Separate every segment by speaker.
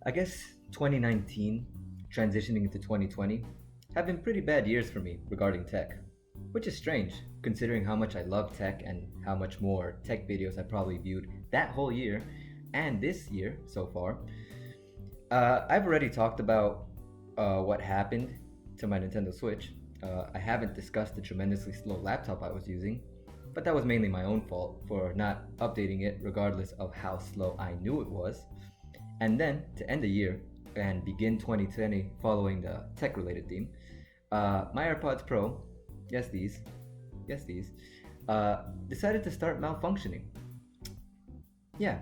Speaker 1: I guess 2019, transitioning into 2020, have been pretty bad years for me regarding tech, which is strange considering how much I love tech and how much more tech videos I probably viewed that whole year and this year so far. I've already talked about what happened to my Nintendo Switch. I haven't discussed the tremendously slow laptop I was using, but that was mainly my own fault for not updating it regardless of how slow I knew it was. And then to end the year and begin 2020 following the tech related theme, my AirPods Pro, yes, these, yes, these, decided to start malfunctioning. Yeah,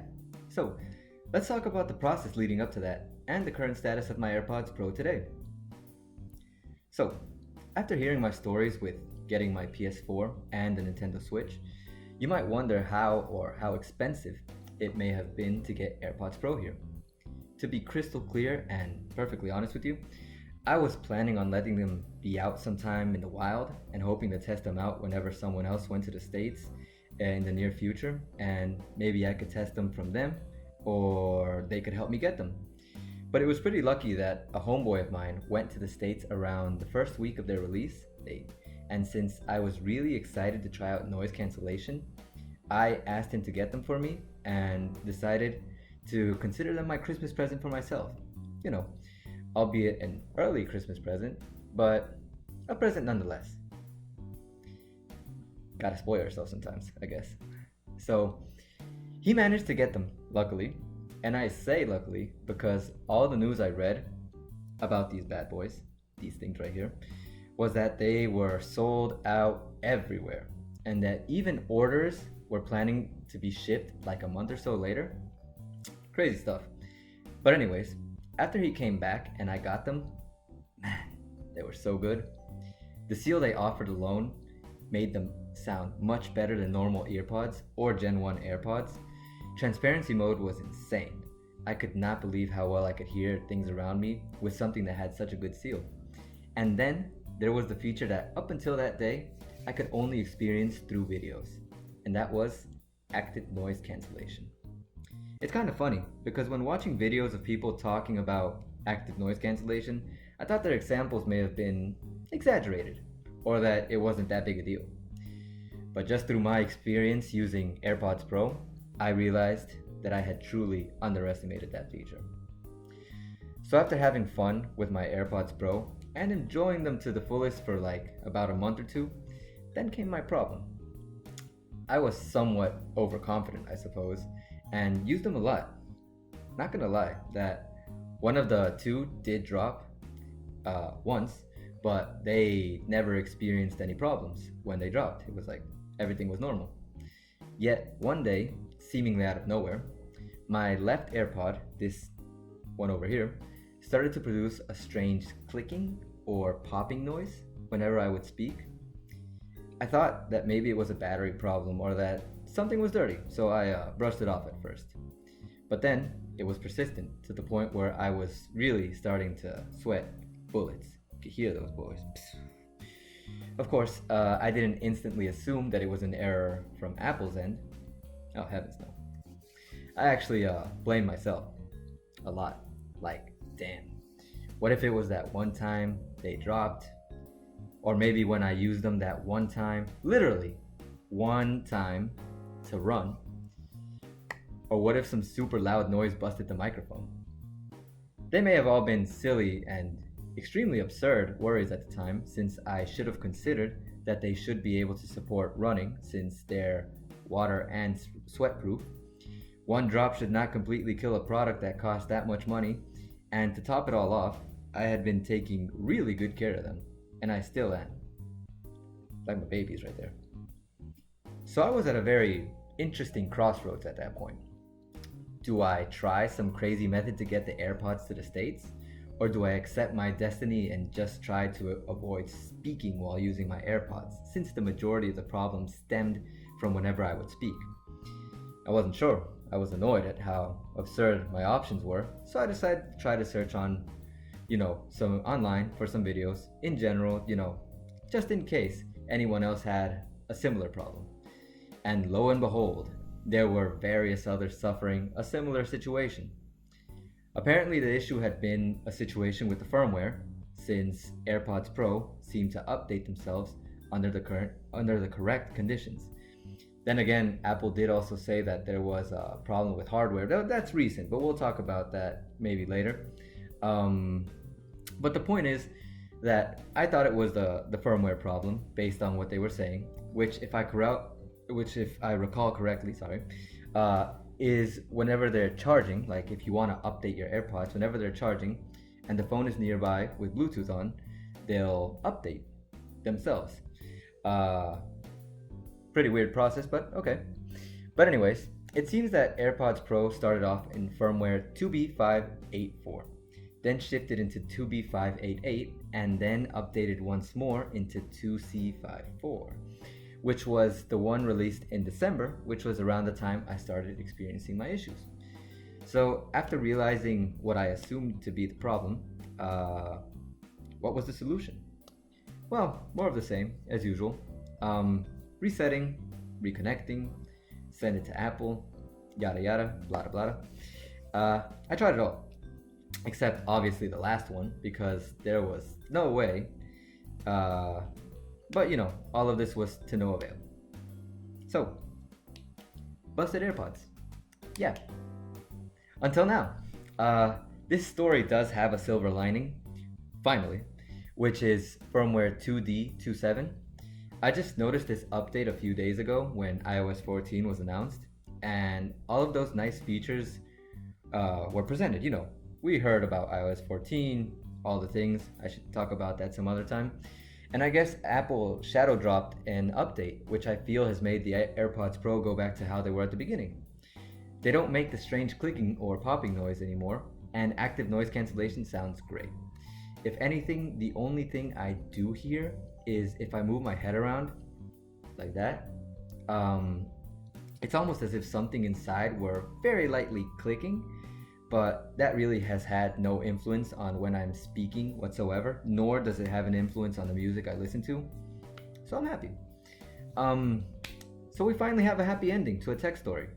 Speaker 1: so let's talk about the process leading up to that and the current status of my AirPods Pro today. So, after hearing my stories with getting my PS4 and the Nintendo Switch, you might wonder how expensive it may have been to get AirPods Pro here. To be crystal clear and perfectly honest with you, I was planning on letting them be out sometime in the wild and hoping to test them out whenever someone else went to the States in the near future, and maybe I could test them from them or they could help me get them. But it was pretty lucky that a homeboy of mine went to the States around the first week of their release date, and since I was really excited to try out noise cancellation, I asked him to get them for me and decided to consider them my Christmas present for myself. You know, albeit an early Christmas present, but a present nonetheless. Gotta spoil yourself sometimes, I guess. So, he managed to get them, luckily. And I say luckily because all the news I read about these bad boys, these things right here, was that they were sold out everywhere. And that even orders were planning to be shipped like a month or so later. Crazy stuff. But anyways, after he came back and I got them, man, they were so good. The seal they offered alone made them sound much better than normal earpods or Gen 1 AirPods. Transparency mode was insane. I could not believe how well I could hear things around me with something that had such a good seal. And then there was the feature that up until that day, I could only experience through videos, and that was active noise cancellation. It's kind of funny because when watching videos of people talking about active noise cancellation, I thought their examples may have been exaggerated or that it wasn't that big a deal. But just through my experience using AirPods Pro, I realized that I had truly underestimated that feature. So after having fun with my AirPods Pro and enjoying them to the fullest for like about a month or two, then came my problem. I was somewhat overconfident, I suppose, and used them a lot. Not gonna lie, that one of the two did drop once, but they never experienced any problems when they dropped. It was like everything was normal. Yet one day, seemingly out of nowhere, my left AirPod, this one over here, started to produce a strange clicking or popping noise whenever I would speak. I thought that maybe it was a battery problem or that something was dirty, so I brushed it off at first. But then it was persistent to the point where I was really starting to sweat bullets. You could hear those boys. Of course, I didn't instantly assume that it was an error from Apple's end. Oh, heavens no. I actually blame myself a lot. Like, damn. What if it was that one time they dropped? Or maybe when I used them that one time, literally one time to run? Or what if some super loud noise busted the microphone? They may have all been silly and extremely absurd worries at the time, since I should have considered that they should be able to support running since they're water and sweat proof. One drop should not completely kill a product that cost that much money, and to top it all off, I had been taking really good care of them, and I still am. Like my babies right there. So I was at a very interesting crossroads at that point. Do I try some crazy method to get the AirPods to the States? Or do I accept my destiny and just try to avoid speaking while using my AirPods, since the majority of the problems stemmed from whenever I would speak? I wasn't sure. I was annoyed at how absurd my options were, so I decided to try to search on, some online for some videos in general, just in case anyone else had a similar problem. And lo and behold, there were various others suffering a similar situation. Apparently, the issue had been a situation with the firmware, since AirPods Pro seemed to update themselves under the correct conditions. Then again, Apple did also say that there was a problem with hardware. That's recent, but we'll talk about that maybe later. But the point is that I thought it was the firmware problem based on what they were saying, which if I recall correctly, is whenever they're charging, like if you want to update your AirPods, whenever they're charging and the phone is nearby with Bluetooth on, they'll update themselves. Pretty weird process, but okay. But anyways, it seems that AirPods Pro started off in firmware 2B584, then shifted into 2B588, and then updated once more into 2C54, which was the one released in December, which was around the time I started experiencing my issues. So after realizing what I assumed to be the problem, what was the solution? Well, more of the same, as usual. Resetting, reconnecting, send it to Apple, yada yada, blah blah blah. I tried it all, except obviously the last one, because there was no way. But all of this was to no avail. So, busted AirPods. Yeah. Until now. This story does have a silver lining, finally, which is firmware 2D27. I just noticed this update a few days ago when iOS 14 was announced, and all of those nice features were presented. We heard about iOS 14, all the things. I should talk about that some other time. And I guess Apple shadow dropped an update, which I feel has made the AirPods Pro go back to how they were at the beginning. They don't make the strange clicking or popping noise anymore, and active noise cancellation sounds great. If anything, the only thing I do hear is if I move my head around like that, it's almost as if something inside were very lightly clicking, but that really has had no influence on when I'm speaking whatsoever, nor does it have an influence on the music I listen to. So I'm happy. So we finally have a happy ending to a tech story.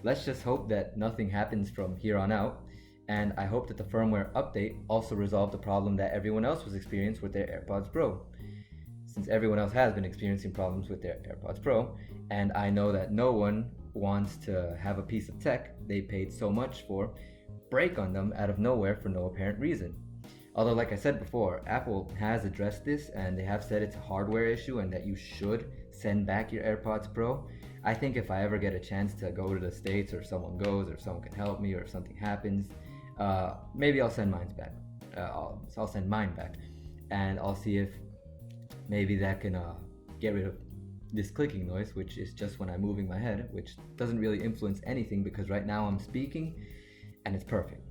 Speaker 1: Let's just hope that nothing happens from here on out, and I hope that the firmware update also resolved the problem that everyone else was experiencing with their AirPods Pro. Since everyone else has been experiencing problems with their AirPods Pro, and I know that no one wants to have a piece of tech they paid so much for break on them out of nowhere for no apparent reason. Although, like I said before, Apple has addressed this and they have said it's a hardware issue and that you should send back your AirPods Pro. I think if I ever get a chance to go to the States, or someone goes, or someone can help me, or if something happens, maybe I'll send mine back. I'll send mine back, and I'll see if maybe that can get rid of this clicking noise, which is just when I'm moving my head, which doesn't really influence anything because right now I'm speaking and it's perfect.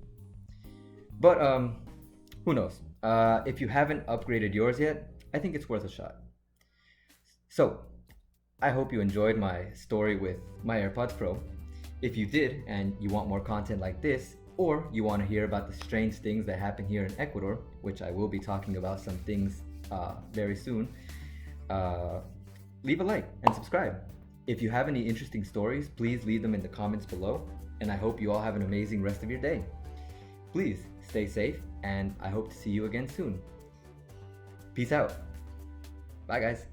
Speaker 1: But who knows? If you haven't upgraded yours yet, I think it's worth a shot. So, I hope you enjoyed my story with my AirPods Pro. If you did and you want more content like this, or you want to hear about the strange things that happen here in Ecuador, which I will be talking about some things very soon, leave a like and subscribe. If you have any interesting stories, please leave them in the comments below, and I hope you all have an amazing rest of your day. Please stay safe, and I hope to see you again soon. Peace out. Bye, guys.